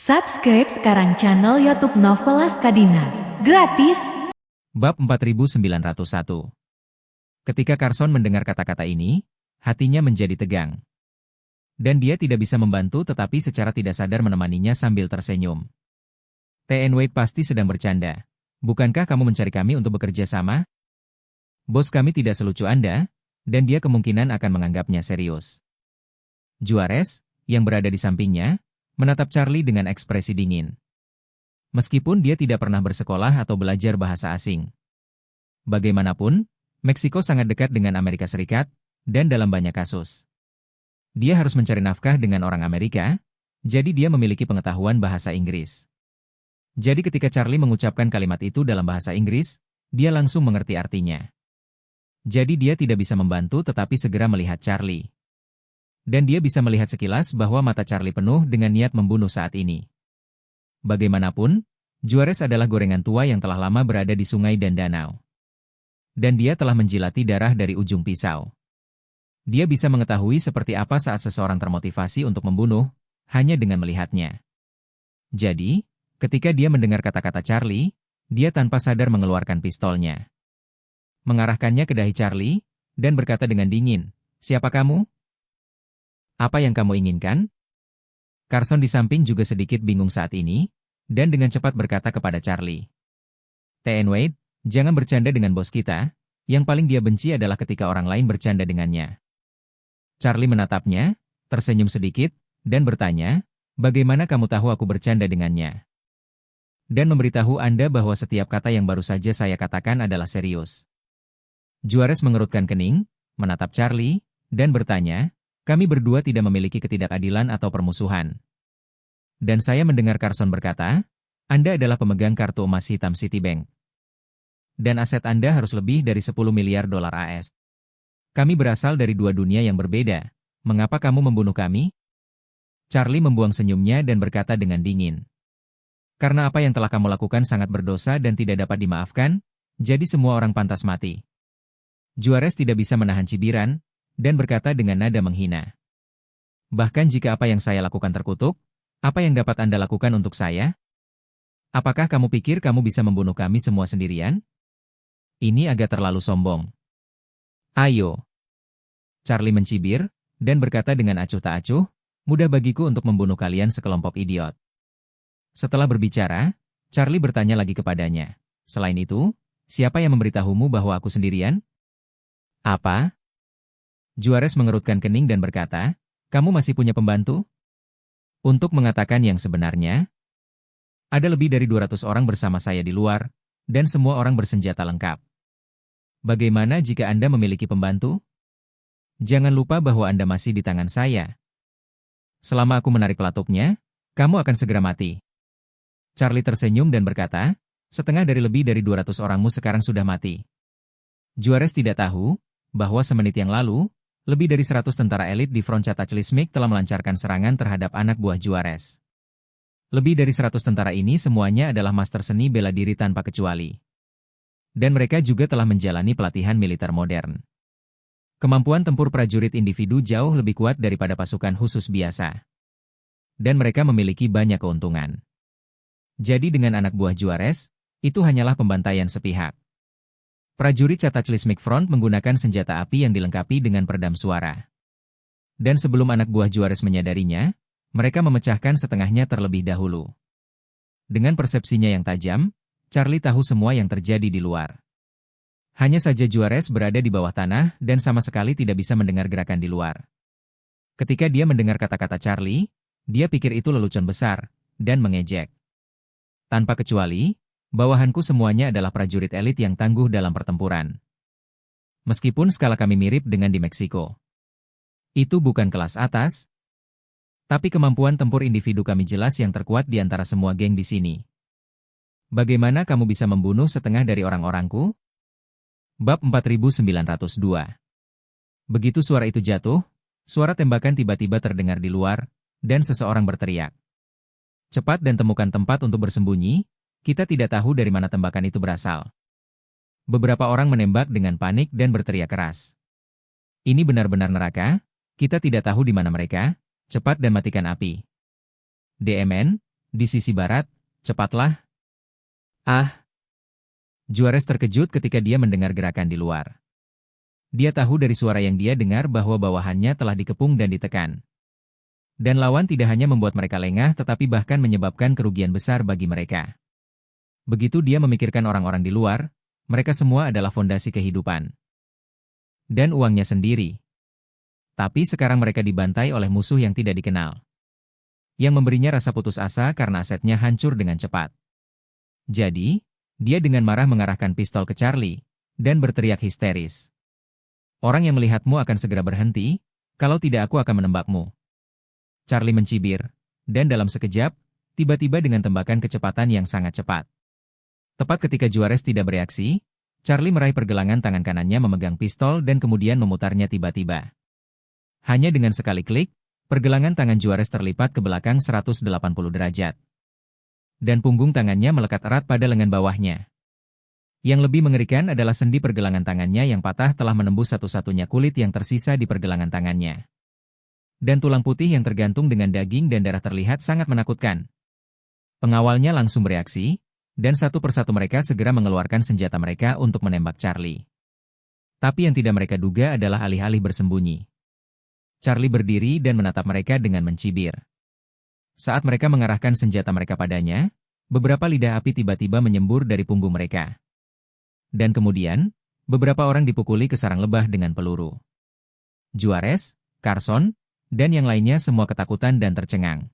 Subscribe sekarang channel YouTube Novelas Kadina. Gratis. Bab 4901. Ketika Carson mendengar kata-kata ini, hatinya menjadi tegang. Dan dia tidak bisa membantu tetapi secara tidak sadar menemaninya sambil tersenyum. T.N. Wade pasti sedang bercanda. Bukankah kamu mencari kami untuk bekerja sama? Bos kami tidak selucu Anda, dan dia kemungkinan akan menganggapnya serius. Juarez, yang berada di sampingnya, menatap Charlie dengan ekspresi dingin. Meskipun dia tidak pernah bersekolah atau belajar bahasa asing. Bagaimanapun, Meksiko sangat dekat dengan Amerika Serikat, dan dalam banyak kasus. Dia harus mencari nafkah dengan orang Amerika, jadi dia memiliki pengetahuan bahasa Inggris. Jadi ketika Charlie mengucapkan kalimat itu dalam bahasa Inggris, dia langsung mengerti artinya. Jadi dia tidak bisa membantu tetapi segera melihat Charlie. Dan dia bisa melihat sekilas bahwa mata Charlie penuh dengan niat membunuh saat ini. Bagaimanapun, Juarez adalah gorengan tua yang telah lama berada di sungai dan danau. Dan dia telah menjilati darah dari ujung pisau. Dia bisa mengetahui seperti apa saat seseorang termotivasi untuk membunuh, hanya dengan melihatnya. Jadi, ketika dia mendengar kata-kata Charlie, dia tanpa sadar mengeluarkan pistolnya. Mengarahkannya ke dahi Charlie, dan berkata dengan dingin, "Siapa kamu? Apa yang kamu inginkan?" Carson di samping juga sedikit bingung saat ini, dan dengan cepat berkata kepada Charlie. "T.N. Wade, jangan bercanda dengan bos kita, yang paling dia benci adalah ketika orang lain bercanda dengannya." Charlie menatapnya, tersenyum sedikit, dan bertanya, "Bagaimana kamu tahu aku bercanda dengannya? Dan memberitahu Anda bahwa setiap kata yang baru saja saya katakan adalah serius." Juarez mengerutkan kening, menatap Charlie, dan bertanya, "Kami berdua tidak memiliki ketidakadilan atau permusuhan." Dan saya mendengar Carson berkata, "Anda adalah pemegang kartu emas hitam Citibank. Dan aset Anda harus lebih dari 10 miliar dolar AS. Kami berasal dari dua dunia yang berbeda. Mengapa kamu membunuh kami?" Charlie membuang senyumnya dan berkata dengan dingin, "Karena apa yang telah kamu lakukan sangat berdosa dan tidak dapat dimaafkan, jadi semua orang pantas mati." Juarez tidak bisa menahan cibiran, dan berkata dengan nada menghina, "Bahkan jika apa yang saya lakukan terkutuk, apa yang dapat Anda lakukan untuk saya? Apakah kamu pikir kamu bisa membunuh kami semua sendirian? Ini agak terlalu sombong." "Ayo." Charlie mencibir, dan berkata dengan acuh tak acuh, "Mudah bagiku untuk membunuh kalian sekelompok idiot." Setelah berbicara, Charlie bertanya lagi kepadanya, "Selain itu, siapa yang memberitahumu bahwa aku sendirian?" "Apa?" Juarez mengerutkan kening dan berkata, "Kamu masih punya pembantu?" Untuk mengatakan yang sebenarnya, ada lebih dari 200 orang bersama saya di luar, dan semua orang bersenjata lengkap. Bagaimana jika Anda memiliki pembantu? Jangan lupa bahwa Anda masih di tangan saya. Selama aku menarik pelatupnya, kamu akan segera mati." Charlie tersenyum dan berkata, "Setengah dari lebih dari 200 orangmu sekarang sudah mati." Juarez tidak tahu bahwa semenit yang lalu, lebih dari 100 tentara elit di Front Cataclysmic telah melancarkan serangan terhadap anak buah Juarez. Lebih dari 100 tentara ini semuanya adalah master seni bela diri tanpa kecuali. Dan mereka juga telah menjalani pelatihan militer modern. Kemampuan tempur prajurit individu jauh lebih kuat daripada pasukan khusus biasa. Dan mereka memiliki banyak keuntungan. Jadi dengan anak buah Juarez, itu hanyalah pembantaian sepihak. Prajurit Cataclysmic Front menggunakan senjata api yang dilengkapi dengan peredam suara. Dan sebelum anak buah Juarez menyadarinya, mereka memecahkan setengahnya terlebih dahulu. Dengan persepsinya yang tajam, Charlie tahu semua yang terjadi di luar. Hanya saja Juarez berada di bawah tanah dan sama sekali tidak bisa mendengar gerakan di luar. Ketika dia mendengar kata-kata Charlie, dia pikir itu lelucon besar, dan mengejek. "Tanpa kecuali, bawahanku semuanya adalah prajurit elit yang tangguh dalam pertempuran. Meskipun skala kami mirip dengan di Meksiko. Itu bukan kelas atas, tapi kemampuan tempur individu kami jelas yang terkuat di antara semua geng di sini. Bagaimana kamu bisa membunuh setengah dari orang-orangku?" Bab 4902. Begitu suara itu jatuh, suara tembakan tiba-tiba terdengar di luar, dan seseorang berteriak, "Cepat dan temukan tempat untuk bersembunyi. Kita tidak tahu dari mana tembakan itu berasal." Beberapa orang menembak dengan panik dan berteriak keras. "Ini benar-benar neraka, kita tidak tahu di mana mereka, cepat dan matikan api." "DMN, Di sisi barat, cepatlah. Ah! Juarez terkejut ketika dia mendengar gerakan di luar. Dia tahu dari suara yang dia dengar bahwa bawahannya telah dikepung dan ditekan. Dan lawan tidak hanya membuat mereka lengah tetapi bahkan menyebabkan kerugian besar bagi mereka. Begitu dia memikirkan orang-orang di luar, mereka semua adalah fondasi kehidupan. Dan uangnya sendiri. Tapi sekarang mereka dibantai oleh musuh yang tidak dikenal. Yang memberinya rasa putus asa karena asetnya hancur dengan cepat. Jadi, dia dengan marah mengarahkan pistol ke Charlie, dan berteriak histeris. Orang yang melihatmu akan segera berhenti, kalau tidak aku akan menembakmu. Charlie mencibir, dan dalam sekejap, tiba-tiba dengan tembakan kecepatan yang sangat cepat. Tepat ketika Juarez tidak bereaksi, Charlie meraih pergelangan tangan kanannya memegang pistol dan kemudian memutarnya tiba-tiba. Hanya dengan sekali klik, pergelangan tangan Juarez terlipat ke belakang 180 derajat. Dan punggung tangannya melekat erat pada lengan bawahnya. Yang lebih mengerikan adalah sendi pergelangan tangannya yang patah telah menembus satu-satunya kulit yang tersisa di pergelangan tangannya. Dan tulang putih yang tergantung dengan daging dan darah terlihat sangat menakutkan. Pengawalnya langsung bereaksi, dan satu persatu mereka segera mengeluarkan senjata mereka untuk menembak Charlie. Tapi yang tidak mereka duga adalah alih-alih bersembunyi. Charlie berdiri dan menatap mereka dengan mencibir. Saat mereka mengarahkan senjata mereka padanya, beberapa lidah api tiba-tiba menyembur dari punggung mereka. Dan kemudian, beberapa orang dipukuli ke sarang lebah dengan peluru. Juarez, Carson, dan yang lainnya semua ketakutan dan tercengang.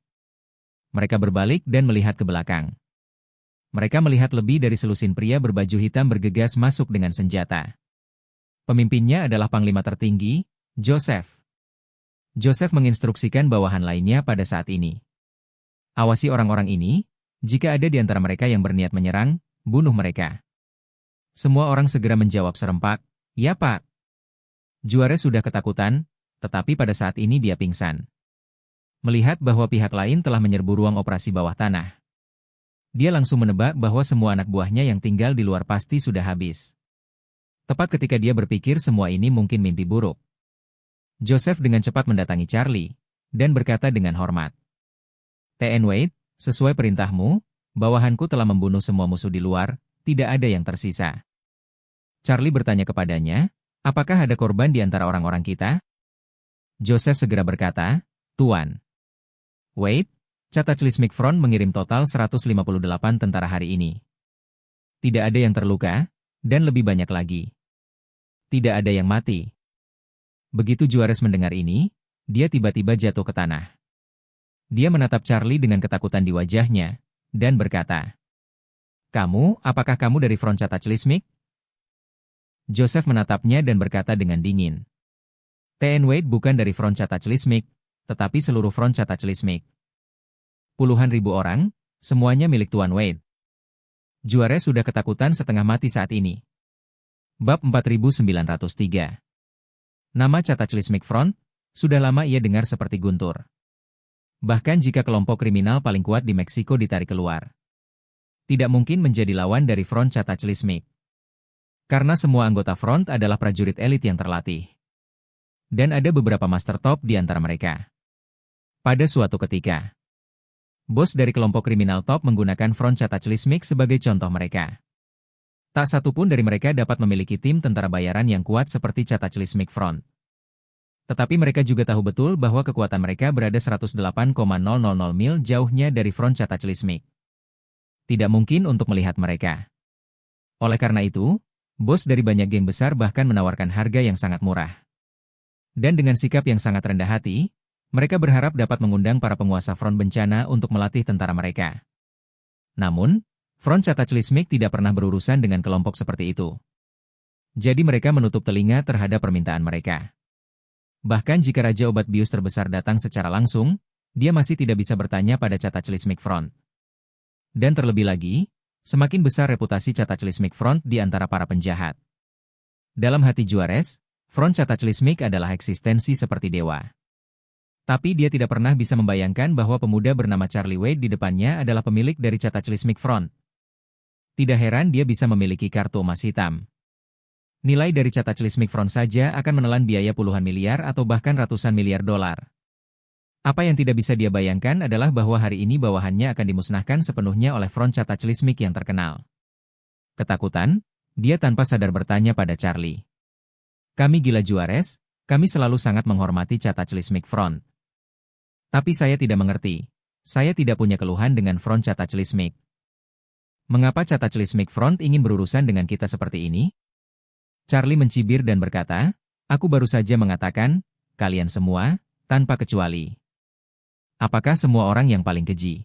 Mereka berbalik dan melihat ke belakang. Mereka melihat lebih dari selusin pria berbaju hitam bergegas masuk dengan senjata. Pemimpinnya adalah panglima tertinggi, Joseph. Joseph menginstruksikan bawahan lainnya pada saat ini. Awasi orang-orang ini, jika ada di antara mereka yang berniat menyerang, bunuh mereka. Semua orang segera menjawab serempak, "Ya Pak." Juarez sudah ketakutan, tetapi pada saat ini dia pingsan. Melihat bahwa pihak lain telah menyerbu ruang operasi bawah tanah. Dia langsung menebak bahwa semua anak buahnya yang tinggal di luar pasti sudah habis. Tepat ketika dia berpikir semua ini mungkin mimpi buruk. Joseph dengan cepat mendatangi Charlie, dan berkata dengan hormat, "T.N. Wade, sesuai perintahmu, bawahanku telah membunuh semua musuh di luar, tidak ada yang tersisa." Charlie bertanya kepadanya, "Apakah ada korban di antara orang-orang kita?" Joseph segera berkata, "Tuan Wade, Cataclysmic Front mengirim total 158 tentara hari ini. Tidak ada yang terluka, dan lebih banyak lagi. Tidak ada yang mati." Begitu Juarez mendengar ini, dia tiba-tiba jatuh ke tanah. Dia menatap Charlie dengan ketakutan di wajahnya, dan berkata, "Kamu, apakah kamu dari Front Cataclysmic?" Joseph menatapnya dan berkata dengan dingin, "T.N. Wade bukan dari Front Cataclysmic, tetapi seluruh Front Cataclysmic. Puluhan ribu orang, semuanya milik Tuan Wade." Juarez sudah ketakutan setengah mati saat ini. Bab 4903. Nama Cataclysmic Front, sudah lama ia dengar seperti guntur. Bahkan jika kelompok kriminal paling kuat di Meksiko ditarik keluar, tidak mungkin menjadi lawan dari Front Cataclysmic. Karena semua anggota Front adalah prajurit elit yang terlatih. Dan ada beberapa master top di antara mereka. Pada suatu ketika, bos dari kelompok kriminal top menggunakan Front Cataclysmic sebagai contoh mereka. Tak satu pun dari mereka dapat memiliki tim tentara bayaran yang kuat seperti Cataclysmic Front. Tetapi mereka juga tahu betul bahwa kekuatan mereka berada 108,000 mil jauhnya dari Front Cataclysmic. Tidak mungkin untuk melihat mereka. Oleh karena itu, bos dari banyak geng besar bahkan menawarkan harga yang sangat murah. Dan dengan sikap yang sangat rendah hati, mereka berharap dapat mengundang para penguasa Front Bencana untuk melatih tentara mereka. Namun, Front Cataclysmic tidak pernah berurusan dengan kelompok seperti itu. Jadi mereka menutup telinga terhadap permintaan mereka. Bahkan jika Raja Obat Bius terbesar datang secara langsung, dia masih tidak bisa bertanya pada Cataclysmic Front. Dan terlebih lagi, semakin besar reputasi Cataclysmic Front di antara para penjahat. Dalam hati Juarez, Front Cataclysmic adalah eksistensi seperti dewa. Tapi dia tidak pernah bisa membayangkan bahwa pemuda bernama Charlie Wade di depannya adalah pemilik dari Cataclysmic Front. Tidak heran dia bisa memiliki kartu emas hitam. Nilai dari Cataclysmic Front saja akan menelan biaya puluhan miliar atau bahkan ratusan miliar dolar. Apa yang tidak bisa dia bayangkan adalah bahwa hari ini bawahannya akan dimusnahkan sepenuhnya oleh front cataclysmic yang terkenal. Ketakutan, dia tanpa sadar bertanya pada Charlie. Kami gila Juarez, kami selalu sangat menghormati cataclysmic front. Tapi saya tidak mengerti. Saya tidak punya keluhan dengan front cataclysmic. Mengapa cataclysmic front ingin berurusan dengan kita seperti ini? Charlie mencibir dan berkata, aku baru saja mengatakan, kalian semua, tanpa kecuali. Apakah semua orang yang paling keji?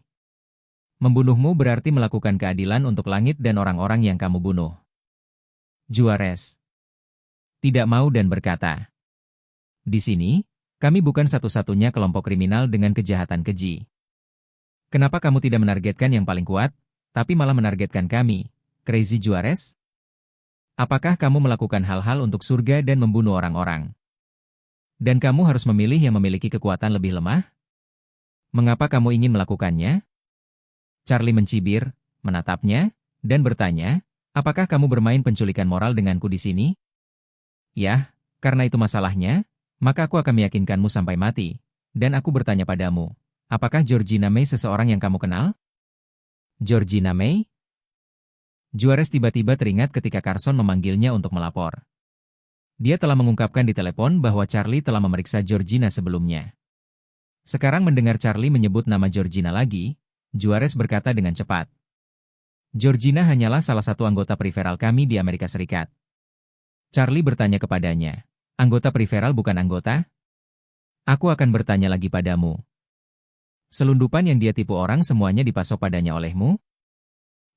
Membunuhmu berarti melakukan keadilan untuk langit dan orang-orang yang kamu bunuh. Juarez tidak mau dan berkata, di sini, kami bukan satu-satunya kelompok kriminal dengan kejahatan keji. Kenapa kamu tidak menargetkan yang paling kuat, tapi malah menargetkan kami, Crazy Juarez? Apakah kamu melakukan hal-hal untuk surga dan membunuh orang-orang? Dan kamu harus memilih yang memiliki kekuatan lebih lemah? Mengapa kamu ingin melakukannya? Charlie mencibir, menatapnya, dan bertanya, apakah kamu bermain penculikan moral denganku di sini? Ya, karena itu masalahnya, maka aku akan meyakinkanmu sampai mati. Dan aku bertanya padamu, apakah Georgina May seseorang yang kamu kenal? Georgina May? Juarez tiba-tiba teringat ketika Carson memanggilnya untuk melapor. Dia telah mengungkapkan di telepon bahwa Charlie telah memeriksa Georgina sebelumnya. Sekarang mendengar Charlie menyebut nama Georgina lagi, Juarez berkata dengan cepat. Georgina hanyalah salah satu anggota periferal kami di Amerika Serikat. Charlie bertanya kepadanya, anggota periferal bukan anggota? Aku akan bertanya lagi padamu. Selundupan yang dia tipu orang semuanya dipasok padanya olehmu?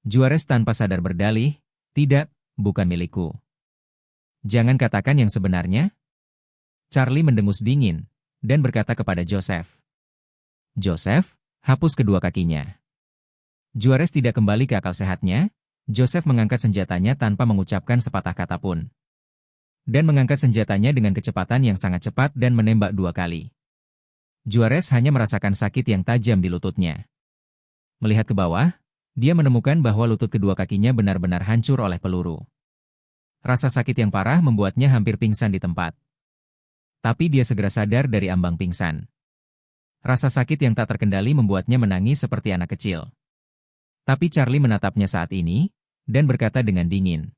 Juarez tanpa sadar berdalih, tidak, bukan milikku. Jangan katakan yang sebenarnya. Charlie mendengus dingin, dan berkata kepada Joseph. Joseph, hapus kedua kakinya. Juarez tidak kembali ke akal sehatnya, Joseph mengangkat senjatanya tanpa mengucapkan sepatah kata pun. Dan mengangkat senjatanya dengan kecepatan yang sangat cepat dan menembak 2 kali. Juarez hanya merasakan sakit yang tajam di lututnya. Melihat ke bawah, dia menemukan bahwa lutut kedua kakinya benar-benar hancur oleh peluru. Rasa sakit yang parah membuatnya hampir pingsan di tempat. Tapi dia segera sadar dari ambang pingsan. Rasa sakit yang tak terkendali membuatnya menangis seperti anak kecil. Tapi Charlie menatapnya saat ini, dan berkata dengan dingin.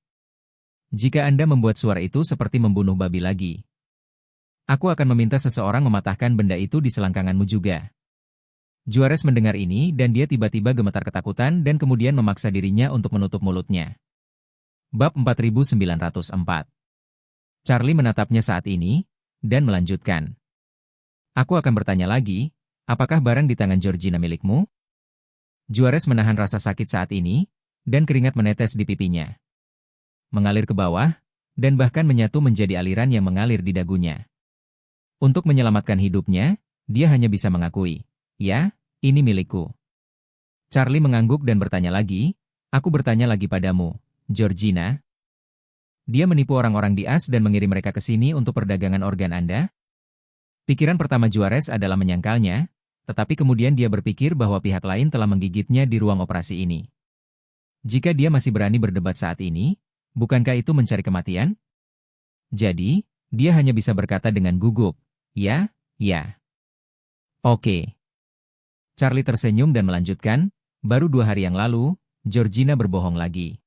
Jika Anda membuat suara itu seperti membunuh babi lagi, aku akan meminta seseorang mematahkan benda itu di selangkanganmu juga. Juarez mendengar ini dan dia tiba-tiba gemetar ketakutan dan kemudian memaksa dirinya untuk menutup mulutnya. Bab 4904. Charlie menatapnya saat ini, dan melanjutkan. Aku akan bertanya lagi, apakah barang di tangan Georgina milikmu? Juarez menahan rasa sakit saat ini, dan keringat menetes di pipinya. Mengalir ke bawah, dan bahkan menyatu menjadi aliran yang mengalir di dagunya. Untuk menyelamatkan hidupnya, dia hanya bisa mengakui, ya, ini milikku. Charlie mengangguk dan bertanya lagi, aku bertanya lagi padamu, Georgina. Dia menipu orang-orang di AS dan mengirim mereka ke sini untuk perdagangan organ Anda? Pikiran pertama Juarez adalah menyangkalnya, tetapi kemudian dia berpikir bahwa pihak lain telah menggigitnya di ruang operasi ini. Jika dia masih berani berdebat saat ini, bukankah itu mencari kematian? Jadi, dia hanya bisa berkata dengan gugup, ya, ya. Oke. Charlie tersenyum dan melanjutkan, baru 2 hari yang lalu, Georgina berbohong lagi.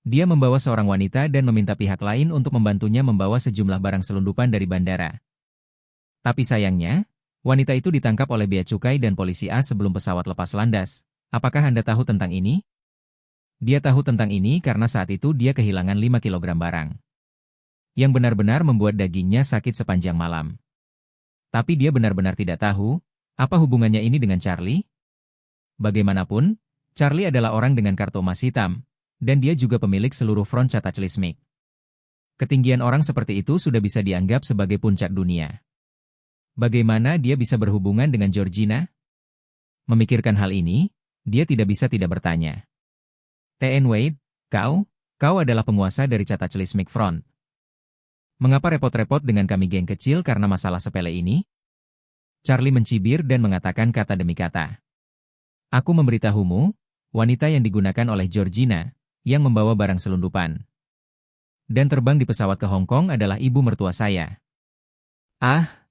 Dia membawa seorang wanita dan meminta pihak lain untuk membantunya membawa sejumlah barang selundupan dari bandara. Tapi sayangnya, wanita itu ditangkap oleh bea cukai dan polisi AS sebelum pesawat lepas landas. Apakah Anda tahu tentang ini? Dia tahu tentang ini karena saat itu dia kehilangan 5 kilogram barang. Yang benar-benar membuat dagingnya sakit sepanjang malam. Tapi dia benar-benar tidak tahu, apa hubungannya ini dengan Charlie? Bagaimanapun, Charlie adalah orang dengan kartu emas hitam, dan dia juga pemilik seluruh front cataclysmic. Ketinggian orang seperti itu sudah bisa dianggap sebagai puncak dunia. Bagaimana dia bisa berhubungan dengan Georgina? Memikirkan hal ini, dia tidak bisa tidak bertanya. T.N. Wade, kau adalah penguasa dari cataclysmic front. Mengapa repot-repot dengan kami geng kecil karena masalah sepele ini? Charlie mencibir dan mengatakan kata demi kata. Aku memberitahumu, wanita yang digunakan oleh Georgina, yang membawa barang selundupan. Dan terbang di pesawat ke Hong Kong adalah ibu mertua saya. Ah!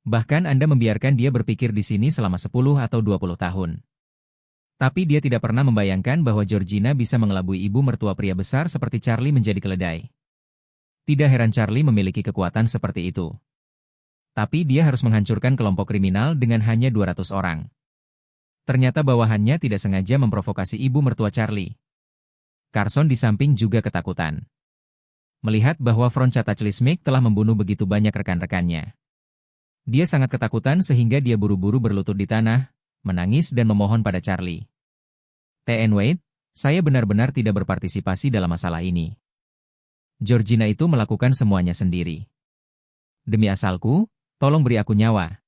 Bahkan Anda membiarkan dia berpikir di sini selama 10 atau 20 tahun. Tapi dia tidak pernah membayangkan bahwa Georgina bisa mengelabui ibu mertua pria besar seperti Charlie menjadi keledai. Tidak heran Charlie memiliki kekuatan seperti itu. Tapi dia harus menghancurkan kelompok kriminal dengan hanya 200 orang. Ternyata bawahannya tidak sengaja memprovokasi ibu mertua Charlie. Carson di samping juga ketakutan. Melihat bahwa Francesca Chlismick telah membunuh begitu banyak rekan-rekannya. Dia sangat ketakutan sehingga dia buru-buru berlutut di tanah, menangis dan memohon pada Charlie. T.N. Wade, saya benar-benar tidak berpartisipasi dalam masalah ini. Georgina itu melakukan semuanya sendiri. Demi asalku, tolong beri aku nyawa.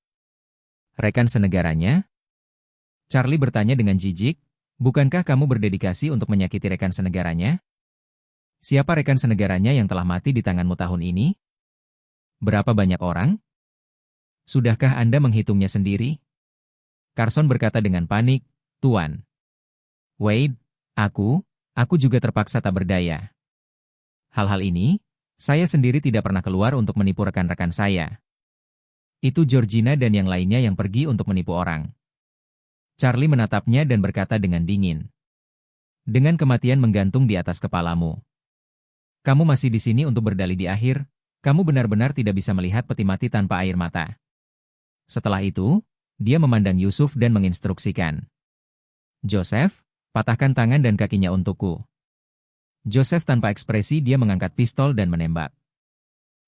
Rekan senegaranya? Charlie bertanya dengan jijik, bukankah kamu berdedikasi untuk menyakiti rekan senegaranya? Siapa rekan senegaranya yang telah mati di tanganmu tahun ini? Berapa banyak orang? Sudahkah Anda menghitungnya sendiri? Carson berkata dengan panik, Tuan. Wade, aku juga terpaksa tak berdaya. Hal-hal ini, saya sendiri tidak pernah keluar untuk menipu rekan-rekan saya. Itu Georgina dan yang lainnya yang pergi untuk menipu orang. Charlie menatapnya dan berkata dengan dingin. Dengan kematian menggantung di atas kepalamu. Kamu masih di sini untuk berdalih di akhir, kamu benar-benar tidak bisa melihat peti mati tanpa air mata. Setelah itu, dia memandang Yusuf dan menginstruksikan. Joseph, patahkan tangan dan kakinya untukku. Joseph tanpa ekspresi dia mengangkat pistol dan menembak.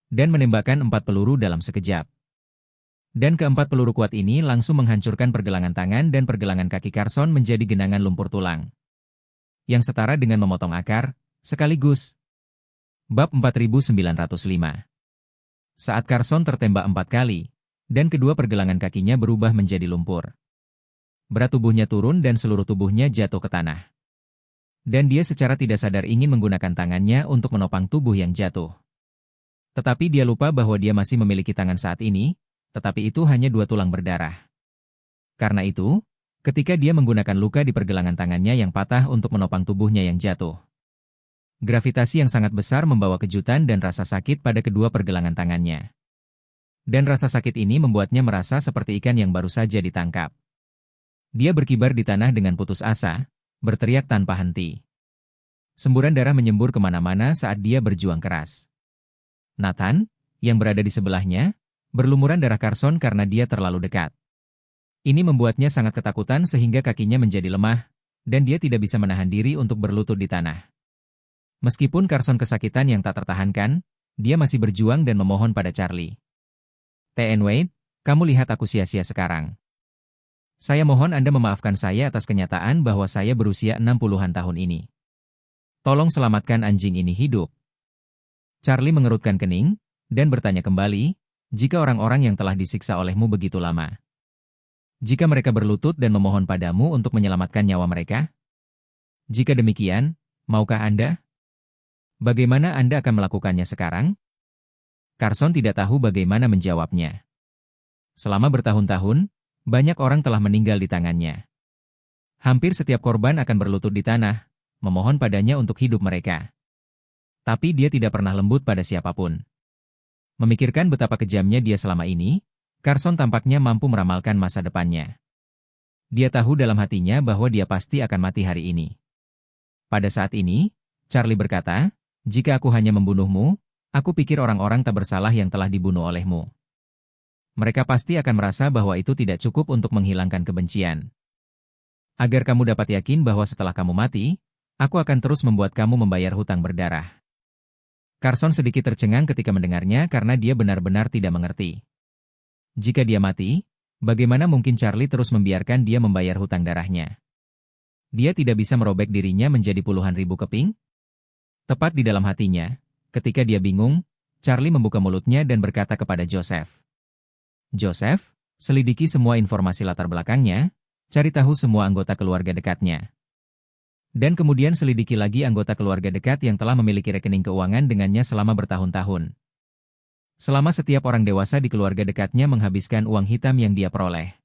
Dan menembakkan 4 peluru dalam sekejap. Dan keempat peluru kuat ini langsung menghancurkan pergelangan tangan dan pergelangan kaki Carson menjadi genangan lumpur tulang. Yang setara dengan memotong akar, sekaligus. Bab 4905. Saat Carson tertembak 4 kali, dan kedua pergelangan kakinya berubah menjadi lumpur. Berat tubuhnya turun dan seluruh tubuhnya jatuh ke tanah. Dan dia secara tidak sadar ingin menggunakan tangannya untuk menopang tubuh yang jatuh. Tetapi dia lupa bahwa dia masih memiliki tangan saat ini, tetapi itu hanya 2 tulang berdarah. Karena itu, ketika dia menggunakan luka di pergelangan tangannya yang patah untuk menopang tubuhnya yang jatuh. Gravitasi yang sangat besar membawa kejutan dan rasa sakit pada kedua pergelangan tangannya. Dan rasa sakit ini membuatnya merasa seperti ikan yang baru saja ditangkap. Dia berkibar di tanah dengan putus asa, berteriak tanpa henti. Semburan darah menyembur kemana-mana saat dia berjuang keras. Nathan, yang berada di sebelahnya, berlumuran darah Carson karena dia terlalu dekat. Ini membuatnya sangat ketakutan sehingga kakinya menjadi lemah, dan dia tidak bisa menahan diri untuk berlutut di tanah. Meskipun Carson kesakitan yang tak tertahankan, dia masih berjuang dan memohon pada Charlie. T.N. Wade, kamu lihat aku sia-sia sekarang. Saya mohon Anda memaafkan saya atas kenyataan bahwa saya berusia 60-an tahun ini. Tolong selamatkan anjing ini hidup. Charlie mengerutkan kening, dan bertanya kembali, jika orang-orang yang telah disiksa olehmu begitu lama. Jika mereka berlutut dan memohon padamu untuk menyelamatkan nyawa mereka? Jika demikian, maukah Anda? Bagaimana Anda akan melakukannya sekarang? Carson tidak tahu bagaimana menjawabnya. Selama bertahun-tahun, banyak orang telah meninggal di tangannya. Hampir setiap korban akan berlutut di tanah, memohon padanya untuk hidup mereka. Tapi dia tidak pernah lembut pada siapapun. Memikirkan betapa kejamnya dia selama ini, Carson tampaknya mampu meramalkan masa depannya. Dia tahu dalam hatinya bahwa dia pasti akan mati hari ini. Pada saat ini, Charlie berkata, jika aku hanya membunuhmu, aku pikir orang-orang tak bersalah yang telah dibunuh olehmu. Mereka pasti akan merasa bahwa itu tidak cukup untuk menghilangkan kebencian. Agar kamu dapat yakin bahwa setelah kamu mati, aku akan terus membuat kamu membayar hutang berdarah. Carson sedikit tercengang ketika mendengarnya karena dia benar-benar tidak mengerti. Jika dia mati, bagaimana mungkin Charlie terus membiarkan dia membayar hutang darahnya? Dia tidak bisa merobek dirinya menjadi puluhan ribu keping? Tepat di dalam hatinya, ketika dia bingung, Charlie membuka mulutnya dan berkata kepada Joseph. Joseph, selidiki semua informasi latar belakangnya, cari tahu semua anggota keluarga dekatnya. Dan kemudian selidiki lagi anggota keluarga dekat yang telah memiliki rekening keuangan dengannya selama bertahun-tahun. Selama setiap orang dewasa di keluarga dekatnya menghabiskan uang hitam yang dia peroleh.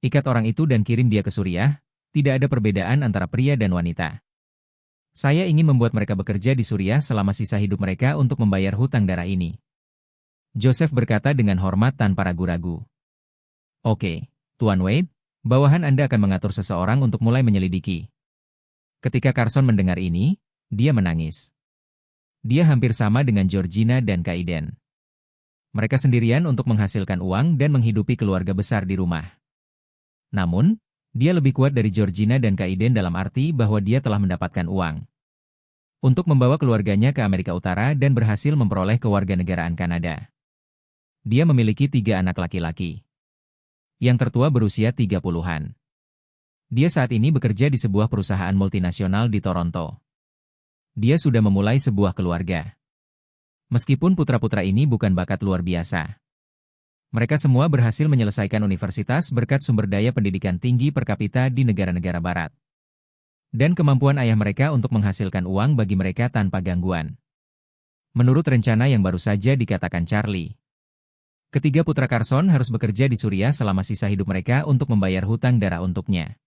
Ikat orang itu dan kirim dia ke Suriah, tidak ada perbedaan antara pria dan wanita. Saya ingin membuat mereka bekerja di Suriah selama sisa hidup mereka untuk membayar hutang darah ini. Joseph berkata dengan hormat tanpa ragu-ragu. Oke, Tuan Wade, bawahan Anda akan mengatur seseorang untuk mulai menyelidiki. Ketika Carson mendengar ini, dia menangis. Dia hampir sama dengan Georgina dan Kaiden. Mereka sendirian untuk menghasilkan uang dan menghidupi keluarga besar di rumah. Namun, dia lebih kuat dari Georgina dan Kaiden dalam arti bahwa dia telah mendapatkan uang untuk membawa keluarganya ke Amerika Utara dan berhasil memperoleh kewarganegaraan Kanada. Dia memiliki 3 anak laki-laki. Yang tertua berusia 30-an. Dia saat ini bekerja di sebuah perusahaan multinasional di Toronto. Dia sudah memulai sebuah keluarga. Meskipun putra-putra ini bukan bakat luar biasa. Mereka semua berhasil menyelesaikan universitas berkat sumber daya pendidikan tinggi per kapita di negara-negara barat. Dan kemampuan ayah mereka untuk menghasilkan uang bagi mereka tanpa gangguan. Menurut rencana yang baru saja dikatakan Charlie, ketiga putra Carson harus bekerja di Suriah selama sisa hidup mereka untuk membayar hutang darah untuknya.